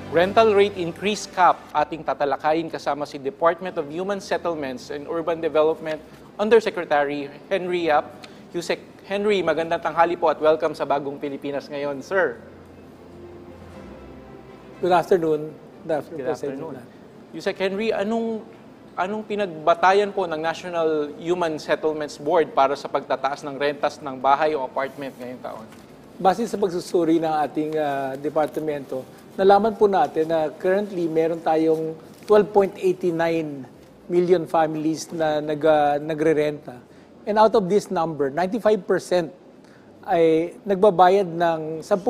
Rental rate increase cap ating tatalakayin kasama si Department of Human Settlements and Urban Development Undersecretary Henry Yap. Yusek Henry, magandang tanghali po at welcome sa Bagong Pilipinas ngayon, sir. Good afternoon. Good afternoon. Yusek Henry, anong pinagbatayan po ng National Human Settlements Board para sa pagtataas ng rentas ng bahay o apartment ngayong taon? Base sa pagsusuri ng ating departamento, nalaman po natin na currently meron tayong 12.89 million families na nagre-renta. And out of this number, 95% ay nagbabayad ng 10,000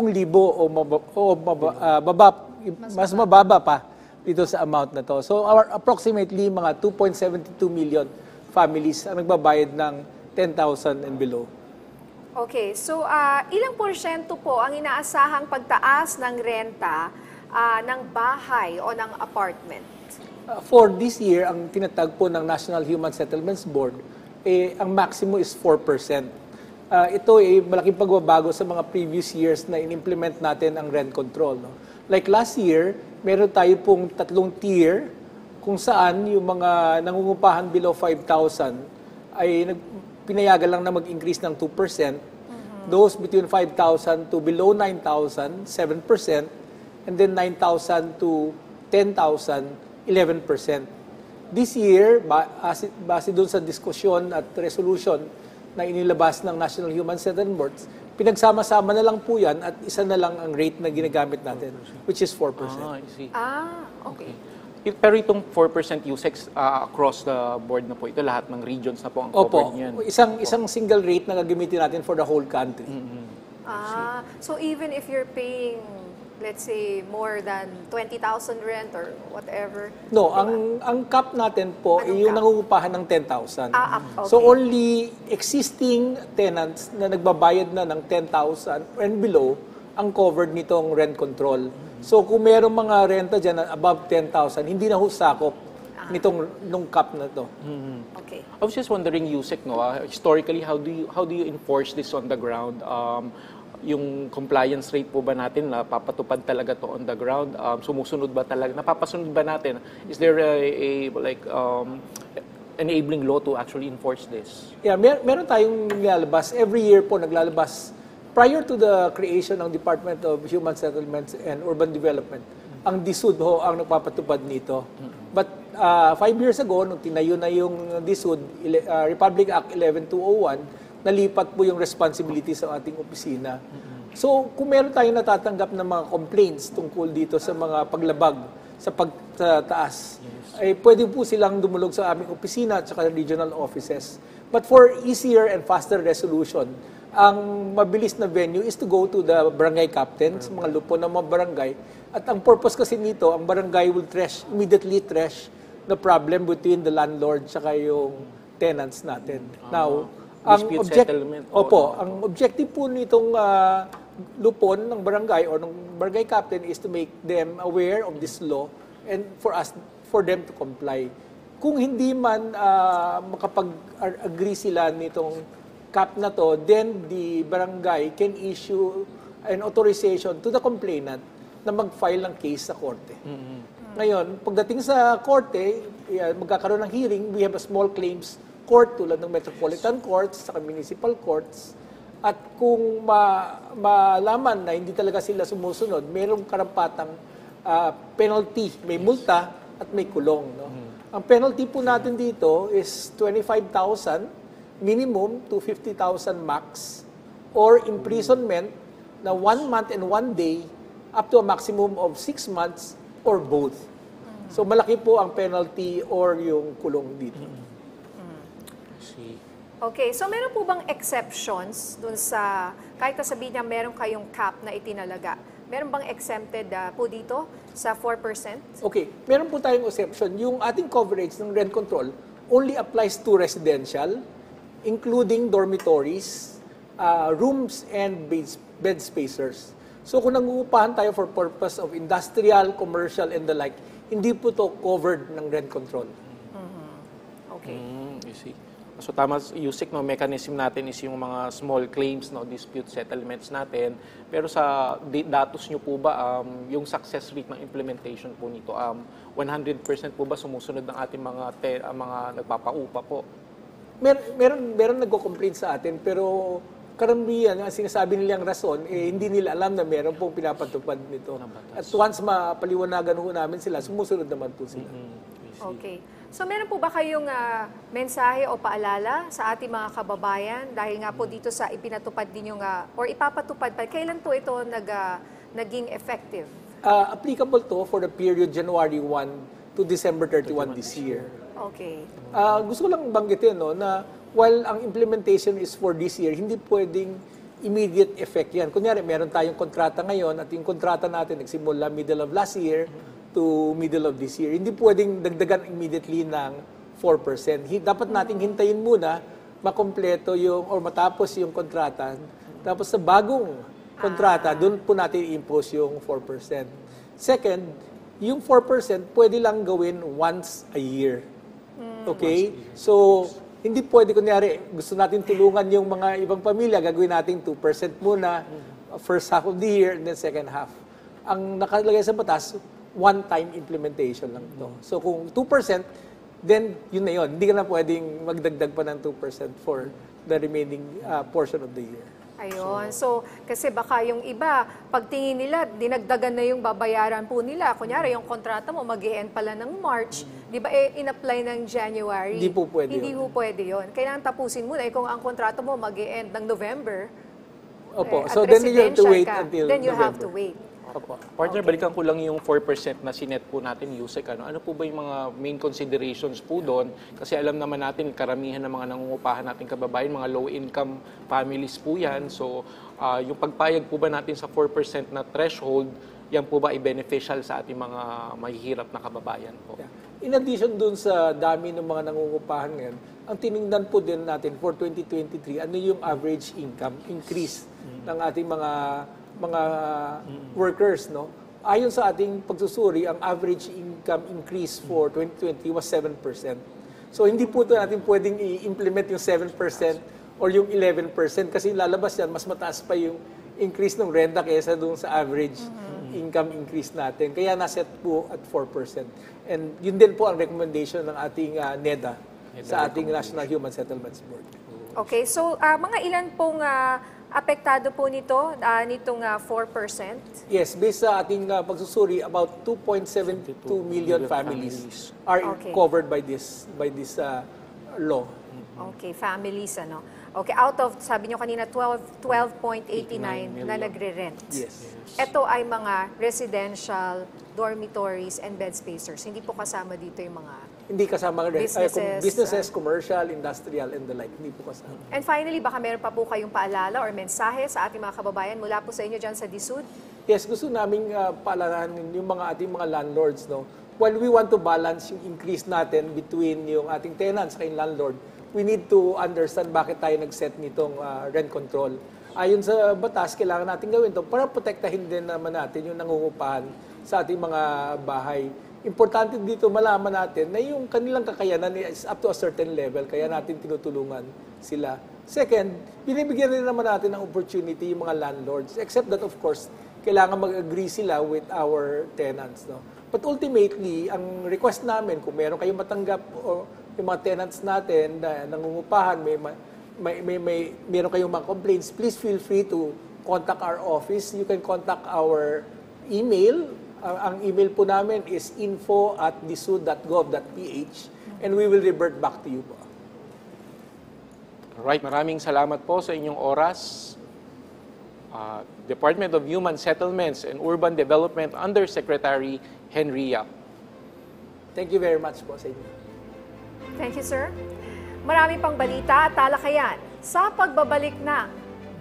mas mababa pa dito sa amount na to. So approximately mga 2.72 million families ang nagbabayad ng 10,000 and below. Okay, so ilang porsyento po ang inaasahang pagtaas ng renta ng bahay o ng apartment? For this year, ang tinatag po ng National Human Settlements Board, ang maximum is 4%. Ito ay malaking pagbabago sa mga previous years na in-implement natin ang rent control. No? Like last year, meron tayo pong 3 tier kung saan yung mga nangungupahan below 5,000 ay pinayagan lang na mag-increase ng 2%. Those between 5,000 to below 9,000, 7%. And then 9,000 to 10,000, 11%. This year, base doon sa diskusyon at resolution na inilabas ng National Human Settlement Board, pinagsama-sama na lang po yan at isa na lang ang rate na ginagamit natin, which is 4%. I see. Okay. Pero itong 4% USEX across the board na po, ito lahat ng regions na po ang covered niyan. Isang single rate na gagamitin natin for the whole country. So even if you're paying, let's say, more than 20,000 rent or whatever? No, ang cap natin po ay yung nangungupahan ng 10,000. Okay. So only existing tenants na nagbabayad na ng 10,000 and below ang covered nitong rent control. So kung mayroong mga renta dyan na above 10,000, hindi na husakop nung cap na to. Okay. I was just wondering, Yusek, no, historically, how do you enforce this on the ground? Yung compliance rate po ba natin, napapatupad talaga to on the ground? Sumusunod ba talaga? Napapasunod ba natin? Is there enabling law to actually enforce this? Yeah, meron tayong nilalabas. Every year po naglalabas. Prior to the creation ng Department of Human Settlements and Urban Development, ang DSUD ho ang nagpapatupad nito. But 5 years ago, nung tinayo na yung DSUD, Republic Act 11201, nalipat po yung responsibility sa ating opisina. So, kung meron tayong natatanggap ng mga complaints tungkol dito sa mga paglabag sa pagtaas, ay pwede po silang dumulog sa aming opisina at sa regional offices. But for easier and faster resolution, ang mabilis na venue is to go to the barangay captains, mga lupon ng mga barangay. At ang purpose kasi nito, ang barangay will immediately trash the problem between the landlord at yung tenants natin. Now, ang objective po nitong lupon ng barangay or ng barangay captain is to make them aware of this law and for them to comply. Kung hindi man makapag-agree sila nitong cap na to, then the barangay can issue an authorization to the complainant na mag-file ng case sa korte. Ngayon, pagdating sa korte, magkakaroon ng hearing, we have a small claims court tulad ng metropolitan courts, sa municipal courts. At kung malaman na hindi talaga sila sumusunod, mayroong karampatang penalty, may multa at may kulong. No? Ang penalty po natin dito is 25,000 minimum to 50,000 max, or imprisonment na 1 month and 1 day up to a maximum of 6 months or both. So malaki po ang penalty or yung kulong dito. Okay, so meron po bang exceptions dun sa, kahit sabihin niya meron kayong cap na itinalaga, meron bang exempted po dito sa 4%? Okay, meron po tayong exception. Yung ating coverage ng rent control only applies to residential, including dormitories, rooms, and bed spacers. So kung nangungupahan tayo for purpose of industrial, commercial, and the like, hindi po to covered ng rent control. Okay. You see. So tama, Yusek, no, mechanism natin is yung mga small claims, no, dispute settlements natin. Pero sa datos nyo po ba, yung success rate ng implementation po nito, 100% po ba sumusunod ng ating mga nagpapaupa po? Meron nagko-complain sa atin, pero karamihan, ang sinasabi nilang rason, hindi nila alam na meron pong pinapatupad nito. At once mapaliwanagan ho namin sila, sumusunod naman po sila. Okay. So meron po ba kayong mensahe o paalala sa ating mga kababayan dahil nga po dito sa ipinatupad din yung, or ipapatupad pa, kailan po ito naging effective? Applicable to for the period January 1 to December 31 this year. Okay. Gusto ko lang banggitin na while ang implementation is for this year, hindi pwedeng immediate effect yan. Kunyari, meron tayong kontrata ngayon at yung kontrata natin nagsimula middle of last year to middle of this year. Hindi pwedeng dagdagan immediately ng 4%. Dapat nating hintayin muna makompleto or matapos yung kontrata. Tapos sa bagong kontrata, doon po natin i-impose yung 4%. Second, yung 4% pwede lang gawin once a year. Okay? So, hindi pwede, kunyari, gusto natin tulungan yung mga ibang pamilya, gagawin natin 2% muna, first half of the year, and then second half. Ang nakalagay sa batas, one-time implementation lang ito. So, kung 2%, then yun na yun. Hindi ka na pwedeng magdagdag pa ng 2% for the remaining portion of the year. Ayun. So, kasi baka yung iba, pagtingin nila, dinagdagan na yung babayaran po nila. Kunyari, yung kontrata mo, mag-e-end pala ng March. Di ba, in-apply ng January. Hindi po pwede Hindi po pwede yun. Kailangan tapusin mo na. Kung ang kontrata mo, mag-e-end ng November, Opo. at So, then you have to residential wait ka, until then you have November. to wait. Opo. Partner, balikan ko lang yung 4% na sinet po natin, Yusek. Ano po ba yung mga main considerations po doon? Kasi alam naman natin, karamihan ng mga nangungupahan natin kababayan, mga low-income families po yan. So, yung pagpayag po ba natin sa 4% na threshold, yan po ba i-beneficial sa ating mga mahihirap na kababayan po? Yeah. In addition dun sa dami ng mga nangungupahan ngayon, ang tiningnan po din natin for 2023, ano yung average income increase ng ating mga workers, no? Ayon sa ating pagsusuri, ang average income increase for 2020 was 7%. So hindi po ito natin pwedeng i-implement yung 7% or yung 11% kasi lalabas yan, mas mataas pa yung increase ng renta kaysa doon sa average income increase natin. Kaya naset po at 4%. And yun din po ang recommendation ng ating NEDA sa ating National Human Settlements Board. Okay, so mga ilan pong apektado po nitong 4%? Yes, based sa ating pagsusuri, about 2.72 million families are covered by this law. Okay, families, ano. Okay, out of, sabi nyo kanina, 12.89 na nagre-rent. Yes. Ito ay mga residential dormitories and bed spacers. Hindi po kasama dito yung mga Hindi kasama businesses, businesses, commercial, industrial, and the like. Hindi po kasama. And finally, baka meron pa po kayong paalala or mensahe sa ating mga kababayan mula po sa inyo dyan sa DSUD? Yes, gusto naming paalalahanin yung mga ating mga landlords, no. While we want to balance yung increase natin between yung ating tenants at yung landlord, we need to understand bakit tayo nag-set nitong rent control. Ayon sa batas, kailangan natin gawin to para protektahin din naman natin yung nangungupahan sa ating mga bahay. Importante dito malaman natin na yung kanilang kakayanan is up to a certain level, kaya natin tinutulungan sila. Second, binibigyan rin naman natin ng opportunity yung mga landlords, except that of course, kailangan mag-agree sila with our tenants. No? But ultimately, ang request namin, kung meron kayong matanggap o yung mga tenants natin na nangungupahan, meron kayong mga complaints, please feel free to contact our office. You can contact our email. Ang email po namin is info@disud.gov.ph and we will revert back to you po. Alright, maraming salamat po sa inyong oras. Department of Human Settlements and Urban Development Undersecretary Henry Yap. Thank you very much po sa inyo. Thank you, sir. Marami pang balita at talakayan sa pagbabalik ng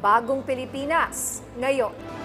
Bagong Pilipinas ngayon.